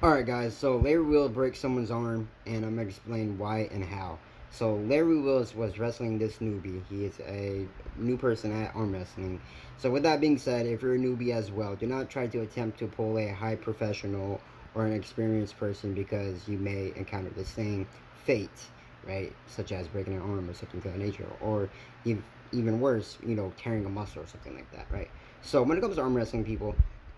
Alright guys, so Larry Will breaks someone's arm and I'm going to explain why and how. So Larry Wills was wrestling this newbie. He is a new person at arm wrestling. So with that being said, if you're a newbie as well, do not try to attempt to pull a high professional or an experienced person because you may encounter the same fate, right? Such as breaking an arm or something to that nature. Or even worse, tearing a muscle or something like that, right? So when it comes to arm wrestling, people,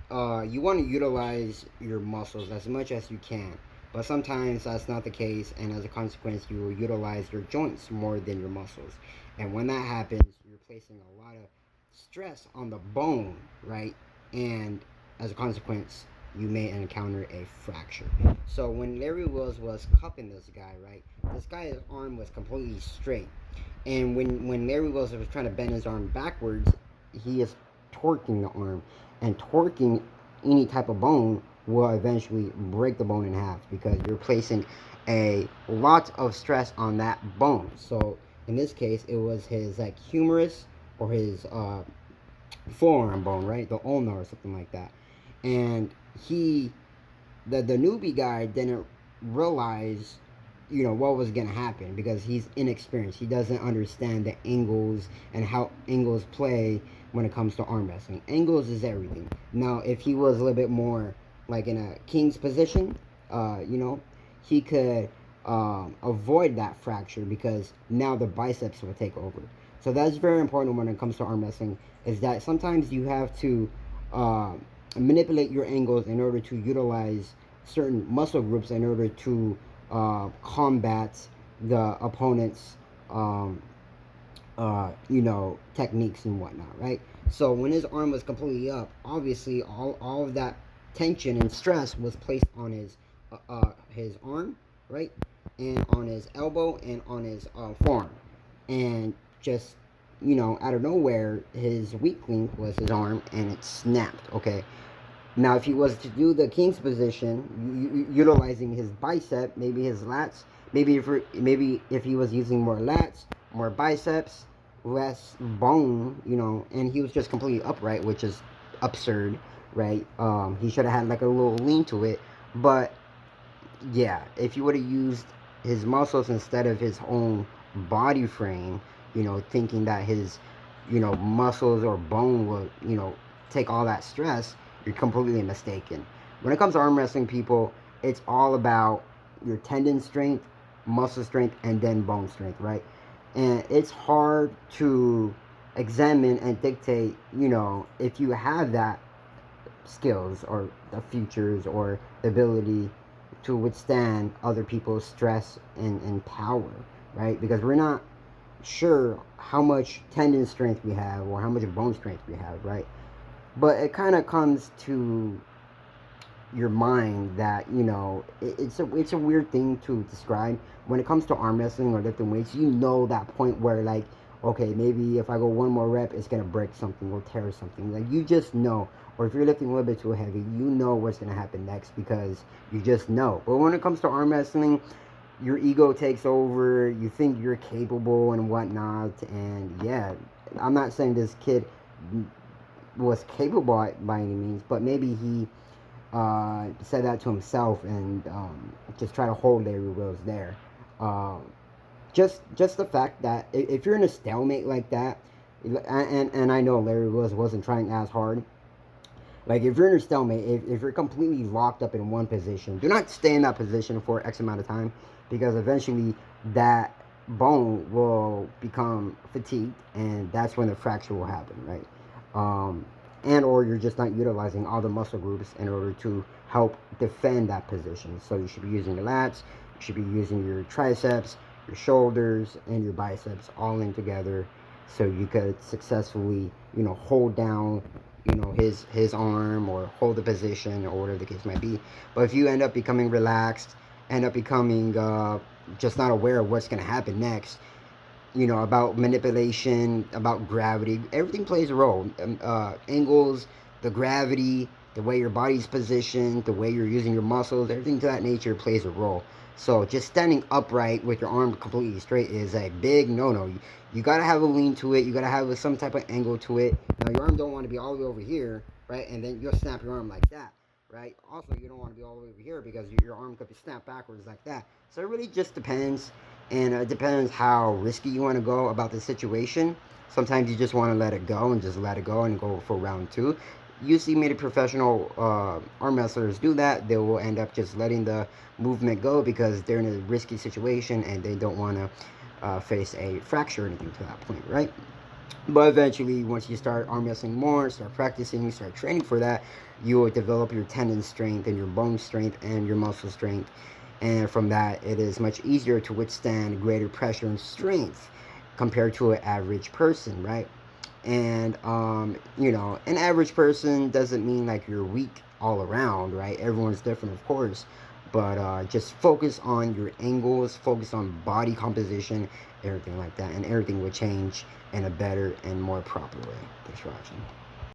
you want to utilize your muscles as much as you can. But sometimes that's not the case, and as a consequence, you will utilize your joints more than your muscles. And when that happens, you're placing a lot of stress on the bone, right? And as a consequence, you may encounter a fracture. So when Larry Wills was cupping this guy, right, this guy's arm was completely straight. And when Larry Wills was trying to bend his arm backwards, he is torquing the arm. And torquing any type of bone will eventually break the bone in half because you're placing a lot of stress on that bone. So in this case, it was his like humerus or his forearm bone, right? The ulna or something like that. And the newbie guy didn't realize what was gonna happen because he's inexperienced. He doesn't understand the angles and how angles play when it comes to arm wrestling. Angles is everything. Now, if he was a little bit more like in a king's position, he could avoid that fracture because now the biceps will take over. So that's very important when it comes to arm wrestling. Is that sometimes you have to uh, manipulate your angles in order to utilize certain muscle groups in order to combat the opponent's techniques and whatnot, right? So when his arm was completely up, obviously all of that tension and stress was placed on his arm, right, and on his elbow and on his forearm, and just out of nowhere, his weak link was his arm, and it snapped. Okay, now, if he was to do the king's position, utilizing his bicep, maybe his lats, maybe if he was using more lats, more biceps, less bone, and he was just completely upright, which is absurd, right? He should have had like a little lean to it, but yeah, if he would have used his muscles instead of his own body frame, thinking that his, muscles or bone will, take all that stress, you're completely mistaken. When it comes to arm wrestling, people, it's all about your tendon strength, muscle strength, and then bone strength, right? And it's hard to examine and dictate, if you have that skills or the features or the ability to withstand other people's stress and power, right? Because we're not sure how much tendon strength we have or how much bone strength we have, right? But it kind of comes to your mind that it's a weird thing to describe when it comes to arm wrestling or lifting weights. That point where, like, okay, maybe if I go one more rep, it's gonna break something or tear something. Like, you just know. Or if you're lifting a little bit too heavy, you know what's gonna happen next because you just know. But when it comes to arm wrestling, your ego takes over. You think you're capable and whatnot. And yeah, I'm not saying this kid was capable by any means, but maybe he said that to himself and just try to hold Larry Wills there. Uh, just the fact that if you're in a stalemate like that, and I know Larry Wills wasn't trying as hard. Like, if you're in a stalemate, if you're completely locked up in one position, do not stay in that position for X amount of time because eventually that bone will become fatigued and that's when the fracture will happen, right? And or you're just not utilizing all the muscle groups in order to help defend that position. So you should be using your lats, you should be using your triceps, your shoulders, and your biceps all in together so you could successfully, hold down, his arm or hold the position or whatever the case might be. But if you end up becoming relaxed, end up becoming just not aware of what's going to happen next, about manipulation, about gravity. Everything plays a role. Angles, the gravity, the way your body's positioned, the way you're using your muscles, everything to that nature plays a role. So just standing upright with your arm completely straight is a big no-no. You got to have a lean to it. You got to have some type of angle to it. Now, your arm don't want to be all the way over here, right? And then you'll snap your arm like that. right? Also, you don't want to be all the way over here because your arm could be snapped backwards like that. So it really just depends, and it depends how risky you want to go about the situation. Sometimes you just want to let it go and just let it go and go for round two. You see many professional arm wrestlers do that. They will end up just letting the movement go because they're in a risky situation and they don't want to face a fracture or anything to that point, right? But eventually, once you start arm wrestling more, start practicing, start training for that, you will develop your tendon strength and your bone strength and your muscle strength. And from that, it is much easier to withstand greater pressure and strength compared to an average person, right? And an average person doesn't mean like you're weak all around, right? Everyone's different, of course, but just focus on your angles, focus on body composition, everything like that, and everything will change in a better and more proper way. Thanks for watching.